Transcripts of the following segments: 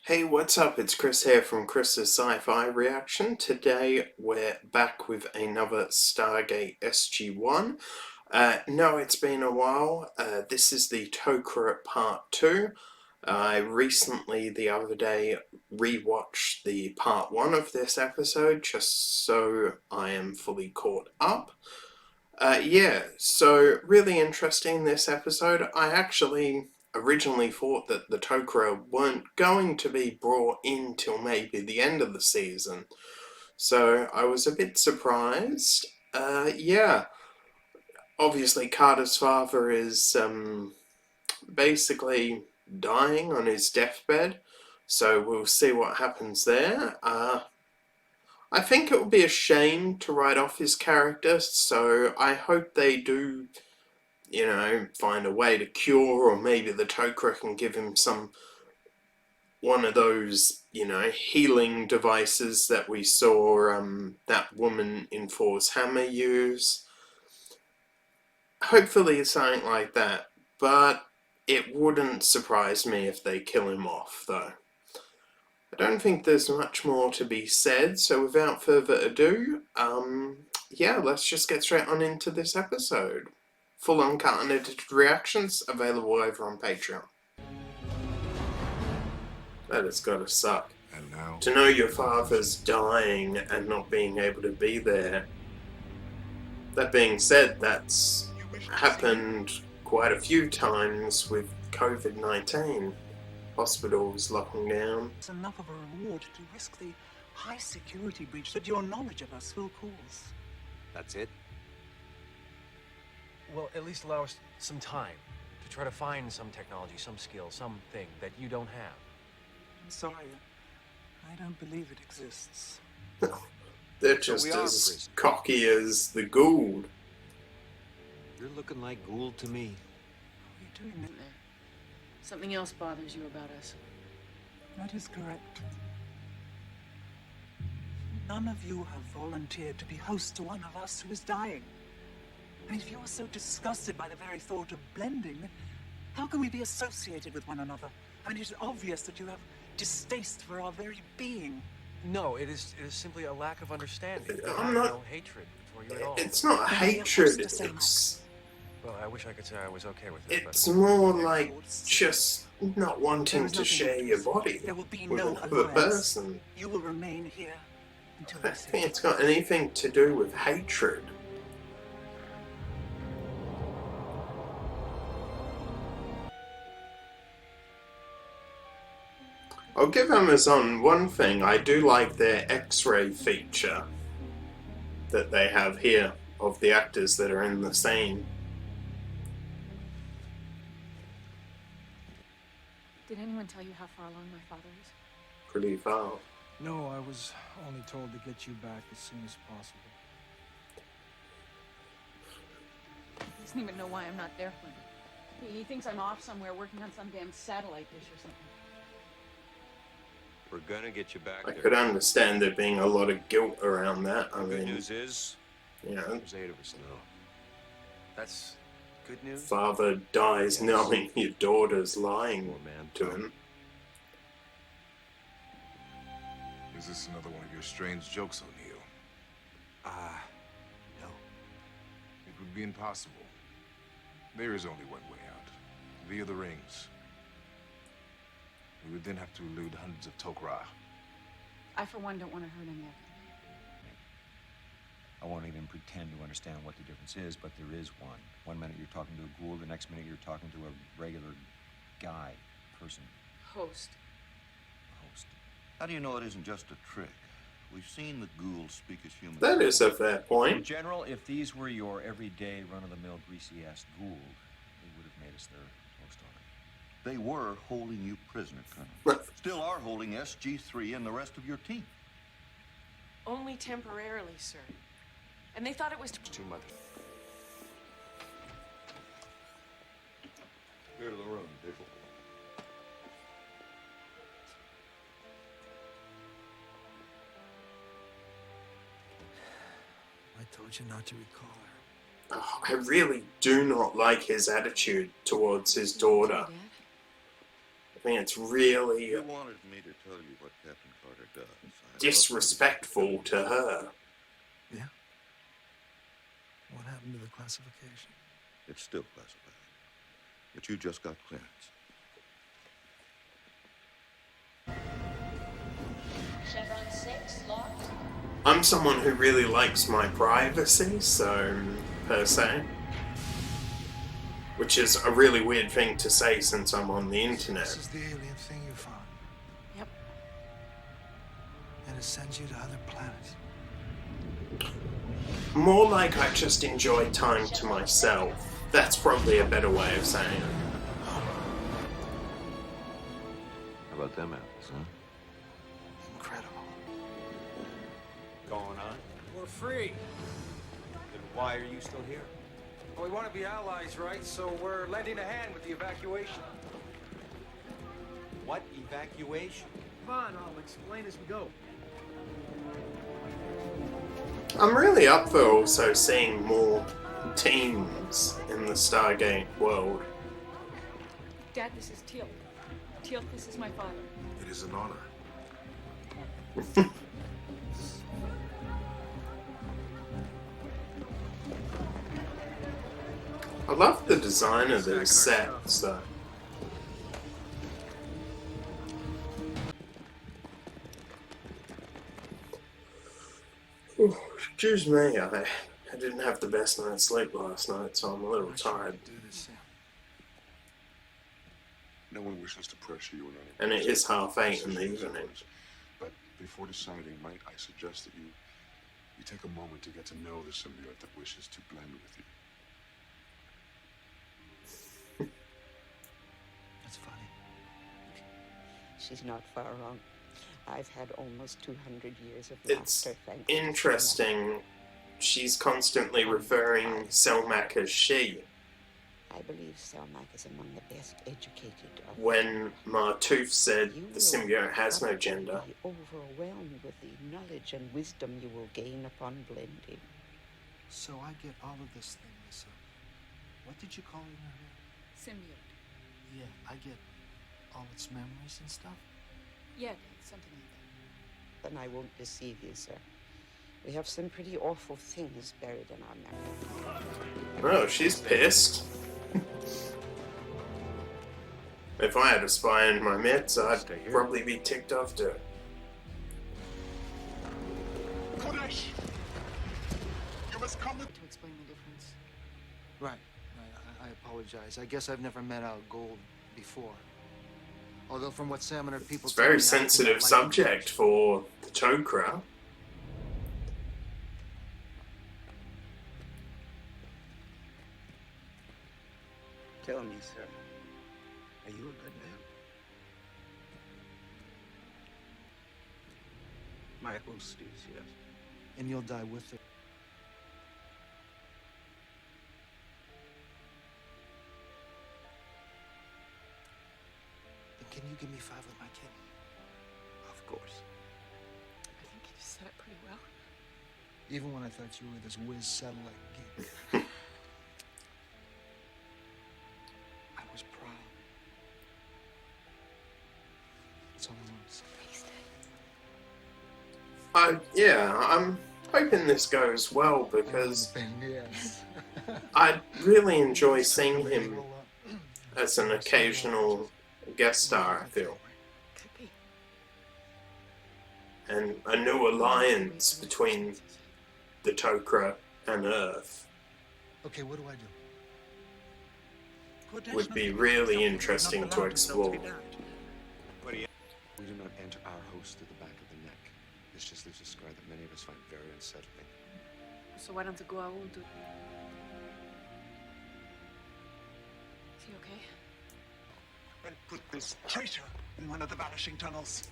Hey, what's up? It's Chris here from Chris's Sci-Fi Reaction. Today we're back with another Stargate SG-1. No, it's been a while. This is the Tok'Ra Part 2. I recently, the other day, rewatched the Part 1 of this episode just so I am fully caught up. So really interesting this episode. I actually originally thought that the Tok'Ra weren't going to be brought in till maybe the end of the season. So I was a bit surprised. Obviously Carter's father is basically dying on his deathbed. So we'll see what happens there. I think it would be a shame to write off his character, so I hope they do find a way to cure, or maybe the Tok'Ra can give him one of those, healing devices that we saw that woman in Thor's hammer use. Hopefully it's something like that, but it wouldn't surprise me if they kill him off, though. I don't think there's much more to be said, so without further ado, let's just get straight on into this episode. Full uncut unedited reactions available over on Patreon. That has gotta suck. And now, to know your father's dying and not being able to be there. That being said, that's happened quite a few times with COVID-19. Hospitals locking down. It's enough of a reward to risk the high security breach that your knowledge of us will cause. That's it? Well, at least allow us some time to try to find some technology, some skill, something that you don't have. I'm sorry, I don't believe it exists. They're just as cocky as the Gould. You're looking like Gould to me. What are you doing there? Something else bothers you about us. That is correct. None of you have volunteered to be host to one of us who is dying. And if you are so disgusted by the very thought of blending, how can we be associated with one another? I mean, it is obvious that you have distaste for our very being. No, it is simply a lack of understanding. I'm not... no hatred for you at all. It's not hatred, it's... Well, I wish I could say I was okay with it, It's more like just not wanting to share your body there will be with no another person. You will remain here until I think it's got anything to do with hatred. I'll give Amazon one thing. I do like their X-ray feature that they have here of the actors that are in the scene. Did anyone tell you how far along my father is? Pretty far. no, I was only told to get you back as soon as possible. He doesn't even know why I'm not there for him. He thinks I'm off somewhere working on some damn satellite dish or something. We're gonna get you back I there. could understand there being a lot of guilt around that. I The good mean, news is, there's 8 of us now. That's good news. father dies knowing your daughter's lying Poor man. to him. Is this another one of your strange jokes, O'Neill? No. It would be impossible. There is only one way out, via the rings. We would then have to elude hundreds of Tok'Ra. I, for one, don't want to hurt any of them. I won't even pretend to understand what the difference is, but there is one. One minute you're talking to a Gould, the next minute you're talking to a regular guy, person, Host. host. How do you know it isn't just a trick? We've seen the ghouls speak as humans. That is a fair In point. general, if these were your everyday, run-of-the-mill, greasy-ass Gould, they would have made us their host on it. They were holding you prisoner, Colonel. Still are holding SG-3 and the rest of your team. Only temporarily, sir. And they thought it was Too much. Clear to the room, people. I told you not to recall her. Oh, I really do not like his attitude towards his daughter. Dad. I mean, it's really You wanted me to tell you what Captain Carter does. I disrespectful to her. Yeah? What happened to the classification? It's still classified. But you just got clearance. Chevron 6 locked. I'm someone who really likes my privacy, so, per se. Which is a really weird thing to say since I'm on the internet. This is the alien thing you found. Yep. And it sends you to other planets. More like I just enjoy time to myself. That's probably a better way of saying it. How about them apples, huh? Incredible. Going on? We're free. Then why are you still here? Well, we want to be allies, right? So we're lending a hand with the evacuation. What evacuation? Come on, I'll explain as we go. I'm really up for also seeing more teams in the Stargate world. Dad, this is Teal. Teal, this is my father. It is an honor. I love the design of these sets, though. Ooh, excuse me, I didn't have the best night's sleep last night, so I'm a little tired. No one wishes to pressure you in any And it is 8:30 in the decisions, evening. But before deciding, might I suggest that you take a moment to get to know the symbiote that wishes to blend with you. That's funny. She's not far wrong. I've had almost 200 years of It's laughter, thanks. interesting. She's constantly referring Selmac as she. I believe Selmac is among the best educated of When Martouf said You the will symbiote has no gender. Be overwhelmed with the knowledge and wisdom you will gain upon blending. So I get all of this thing, Lisa. What did you call it in her head? Symbiote. Yeah, I get all its memories and stuff. Yeah, something like that. Then I won't deceive you, sir. We have some pretty awful things buried in our memory. Oh, she's pissed. If I had a spy in my midst, I'd probably be ticked off too. Kodesh! You must come with... To explain the difference. Right. I apologize. I guess I've never met Al Gold before. Although from what Sam and her people It's a tell me, I very think I sensitive like subject for the Tok'Ra. Tell me, sir. Are you a good man? My host is, yes. And you'll die with her. Then can you give me 5 with my kid? Of course. I think you said it pretty well. Even when I thought you were this whiz satellite geek. I was proud. That's all I want to say. I'm hoping this goes well because Yes. I really enjoy seeing him as an occasional guest star, I feel. Could be. And a new alliance between the Tok'Ra and Earth Okay, what do I do? would be really interesting to explore. We do not enter our host through the back of the neck. This just leaves a scar that many of us find very unsettling. So why don't the Goa'uld do? Is he okay? And put this traitor in one of the vanishing tunnels.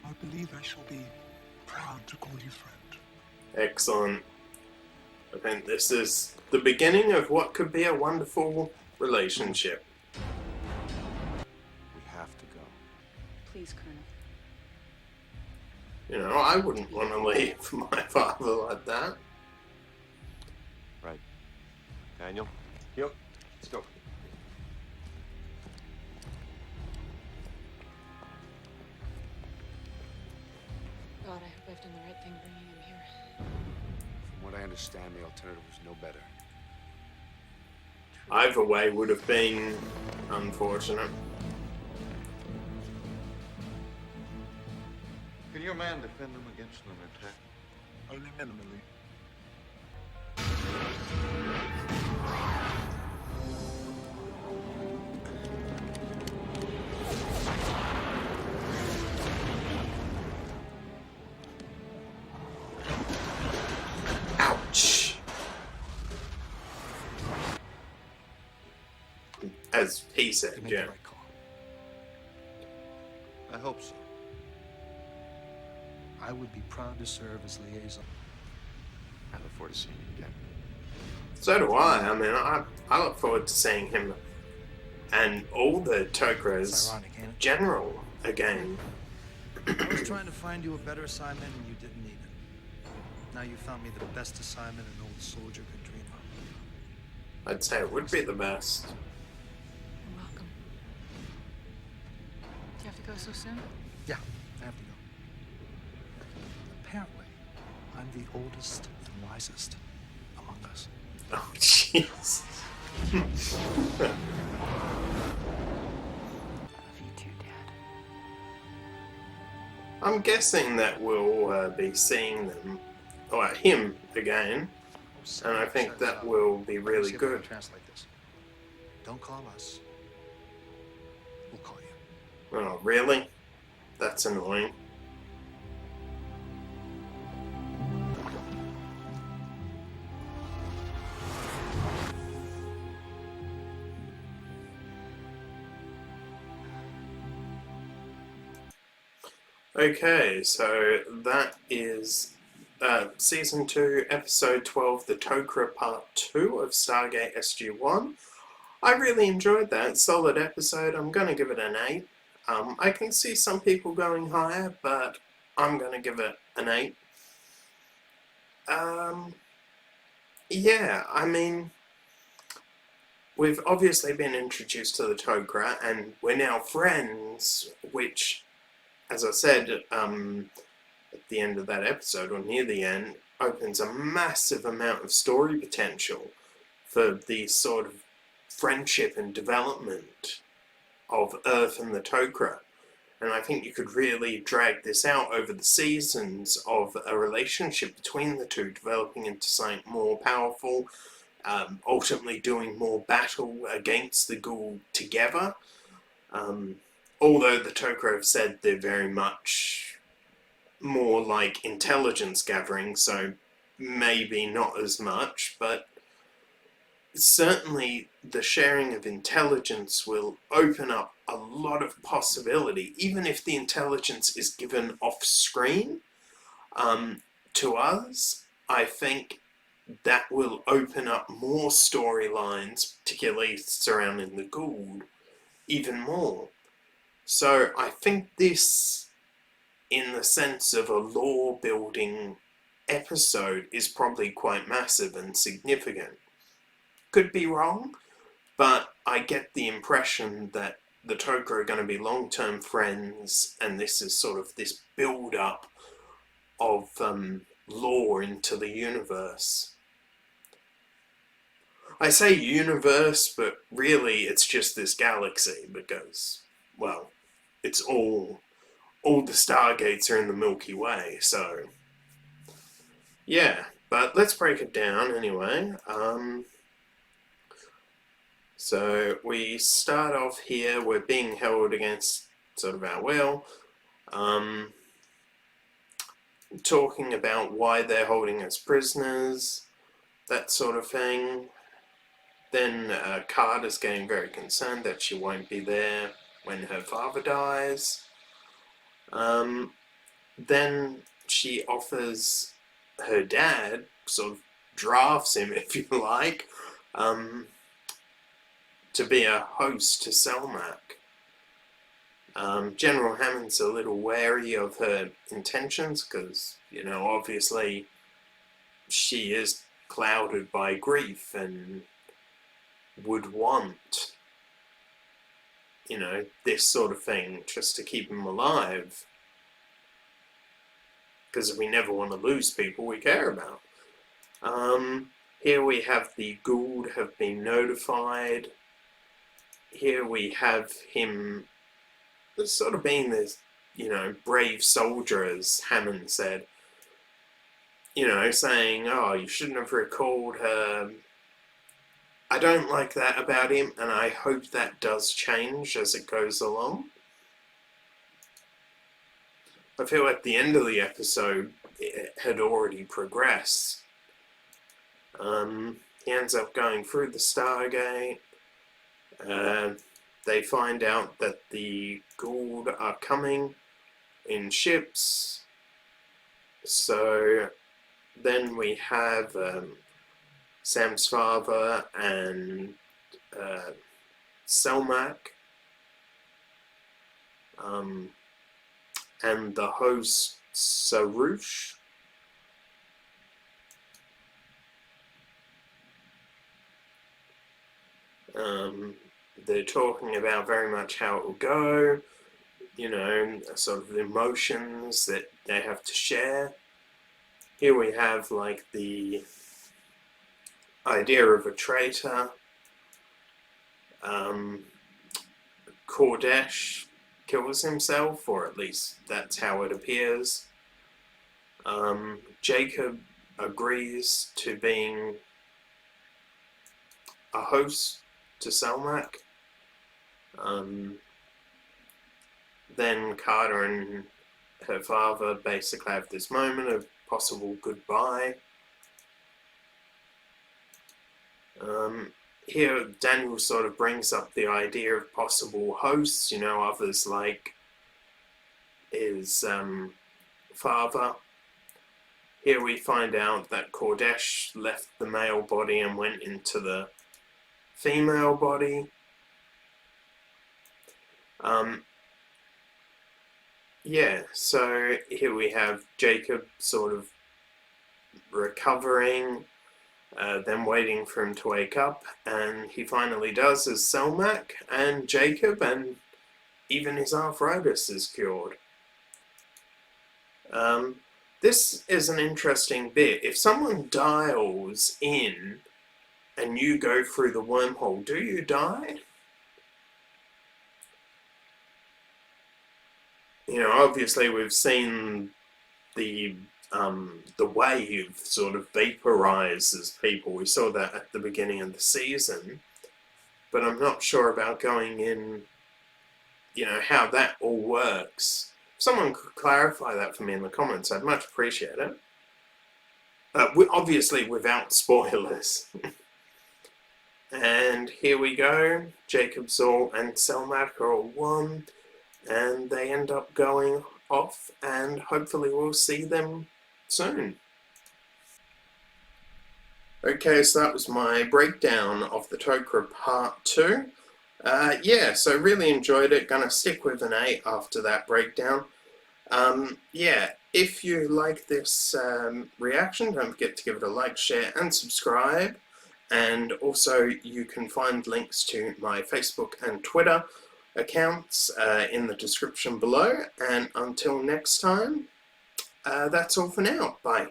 I believe I shall be proud to call you friend. Excellent. I think this is the beginning of what could be a wonderful relationship. We have to go. Please, Colonel. You know, I wouldn't want to leave my father like that. Right. Daniel? Yep. Let's go. God, I hope I've done the right thing bringing him here. From what I understand, the alternative was no better. Either way would have been unfortunate. Can your man defend them against an attack? Only minimally. Ouch. As he said, You made yeah. the right call. I hope so. I would be proud to serve as liaison. I look forward to seeing you again. So do I. I mean, I look forward to seeing him and all the It's Tok'Ras ironic, ain't it? general again. I was trying to find you a better assignment and you didn't need it. Now you found me the best assignment an old soldier could dream of. I'd say it would be the best. You're welcome. Do you have to go so soon? Yeah, I have to go. Apparently, I'm the oldest and wisest among us. Oh, jeez. Love you too, Dad. I'm guessing that we'll be seeing them, or him again, and I think that will be really See if I can good. translate this. Don't call us. We'll call you. Oh, really? That's annoying. Okay, so that is Season 2, Episode 12, The Tok'Ra Part 2 of Stargate SG-1. I really enjoyed that. Solid episode. I'm going to give it an 8. I can see some people going higher, but I'm going to give it an 8. Yeah, I mean, we've obviously been introduced to the Tok'Ra, and we're now friends, which, as I said at the end of that episode, or near the end, opens a massive amount of story potential for the sort of friendship and development of Earth and the Tok'Ra. And I think you could really drag this out over the seasons of a relationship between the two, developing into something more powerful, ultimately doing more battle against the Ghoul together. Although the Tok'Ra have said they're very much more like intelligence gathering, so maybe not as much, but certainly the sharing of intelligence will open up a lot of possibility, even if the intelligence is given off screen to us. I think that will open up more storylines, particularly surrounding the Gould, even more. So I think this, in the sense of a lore building episode, is probably quite massive and significant. Could be wrong, but I get the impression that the Tok'Ra are going to be long-term friends, and this is sort of this build-up of lore into the universe. I say universe, but really it's just this galaxy, because, well, it's all the Stargates are in the Milky Way, so yeah, but let's break it down anyway. So we start off here, we're being held against sort of our will, talking about why they're holding us prisoners, that sort of thing. Then Carter's getting very concerned that she won't be there when her father dies. Then she offers her dad, sort of drafts him, if you like, to be a host to Selmac. General Hammond's a little wary of her intentions because, you know, obviously she is clouded by grief and would want, you know, this sort of thing just to keep him alive. Because we never want to lose people we care about. Here we have the Gould have been notified. Here we have him sort of being this, you know, brave soldier, as Hammond said. You know, saying, oh, you shouldn't have recalled her. I don't like that about him, and I hope that does change as it goes along. I feel at the end of the episode, it had already progressed. He ends up going through the Stargate. They find out that the Gould are coming in ships. So then we have Sam's father and Selmak. And the host, Sarush. They're talking about very much how it will go, you know, sort of the emotions that they have to share. Here we have, like, the idea of a traitor. Kordesh kills himself, or at least that's how it appears. Jacob agrees to being a host to Selmak. Then Carter and her father basically have this moment of possible goodbye. Here Daniel sort of brings up the idea of possible hosts, you know, others like his father. Here we find out that Kordesh left the male body and went into the female body. Yeah, so here we have Jacob sort of recovering, then waiting for him to wake up, and he finally does as Selmak and Jacob, and even his arthritis is cured. This is an interesting bit. If someone dials in and you go through the wormhole, do you die? You know, obviously we've seen the wave sort of vaporizes people. We saw that at the beginning of the season. But I'm not sure about going in, you know, how that all works. If someone could clarify that for me in the comments, I'd much appreciate it. Obviously without spoilers. And here we go. Jacob, Zor, and Selmak are all one. And they end up going off, and hopefully we'll see them soon. Okay, so that was my breakdown of the Tok'Ra Part 2. Yeah, so really enjoyed it. Gonna stick with an 8 after that breakdown. Yeah, if you like this reaction, don't forget to give it a like, share, and subscribe. And also, you can find links to my Facebook and Twitter accounts in the description below. And until next time, that's all for now. Bye.